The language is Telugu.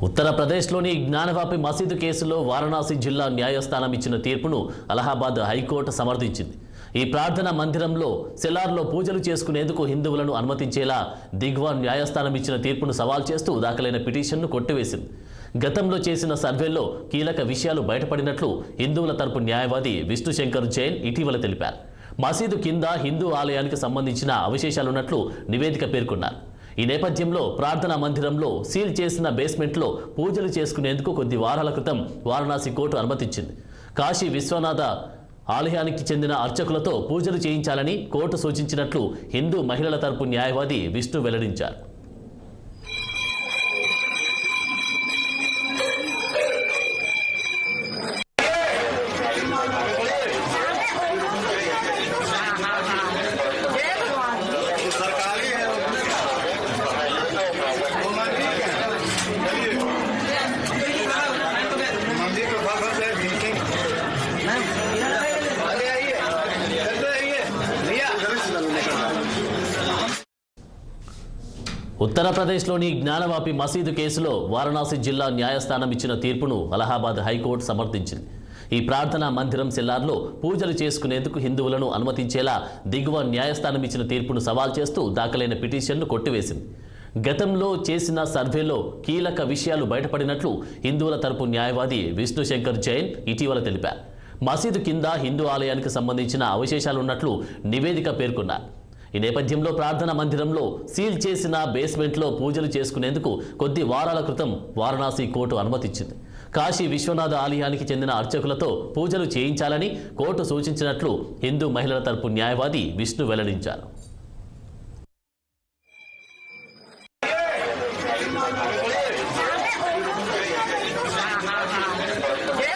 ఉత్తరప్రదేశ్లోని జ్ఞానవాపి మసీదు కేసులో వారణాసి జిల్లా న్యాయస్థానం ఇచ్చిన తీర్పును అలహాబాద్ హైకోర్టు సమర్థించింది. ఈ ప్రార్థనా మందిరంలో సెలార్లో పూజలు చేసుకునేందుకు హిందువులను అనుమతించేలా దిగ్వాన్ న్యాయస్థానం ఇచ్చిన తీర్పును సవాల్ చేస్తూ దాఖలైన పిటిషన్ను కొట్టివేసింది. గతంలో చేసిన సర్వేలో కీలక విషయాలు బయటపడినట్లు హిందువుల తరపు న్యాయవాది విష్ణుశంకర్ జైన్ ఇటీవల తెలిపారు. మసీదు కింద హిందూ ఆలయానికి సంబంధించిన అవశేషాలున్నట్లు నివేదిక పేర్కొన్నారు. ఈ నేపథ్యంలో ప్రార్థనా మందిరంలో సీల్ చేసిన బేస్మెంట్లో పూజలు చేసుకునేందుకు కొద్ది వారాల క్రితం వారణాసి కోర్టు అనుమతించింది. కాశీ విశ్వనాథ ఆలయానికి చెందిన అర్చకులతో పూజలు చేయించాలని కోర్టు సూచించినట్లు హిందూ మహిళల తరపు న్యాయవాది విష్ణు వెల్లడించారు. ఉత్తరప్రదేశ్లోని జ్ఞానవాపి మసీదు కేసులో వారణాసి జిల్లా న్యాయస్థానం ఇచ్చిన తీర్పును అలహాబాద్ హైకోర్టు సమర్థించింది. ఈ ప్రార్థనా మందిరం సెల్లార్లో పూజలు చేసుకునేందుకు హిందువులను అనుమతించేలా దిగువ న్యాయస్థానం ఇచ్చిన తీర్పును సవాల్ చేస్తూ దాఖలైన పిటిషన్ను కొట్టివేసింది. గతంలో చేసిన సర్వేలో కీలక విషయాలు బయటపడినట్లు హిందువుల తరపు న్యాయవాది విష్ణుశంకర్ జైన్ ఇటీవల తెలిపారు. మసీదు కింద హిందూ ఆలయానికి సంబంధించిన అవశేషాలున్నట్లు నివేదిక పేర్కొన్నారు. ఈ నేపథ్యంలో ప్రార్థనా మందిరంలో సీల్ చేసిన బేస్మెంట్లో పూజలు చేసుకునేందుకు కొద్ది వారాల క్రితం వారణాసి కోర్టు అనుమతిచ్చింది. కాశీ విశ్వనాథ ఆలయానికి చెందిన అర్చకులతో పూజలు చేయించాలని కోర్టు సూచించినట్లు హిందూ మహిళల తరపు న్యాయవాది విష్ణు వెల్లడించారు.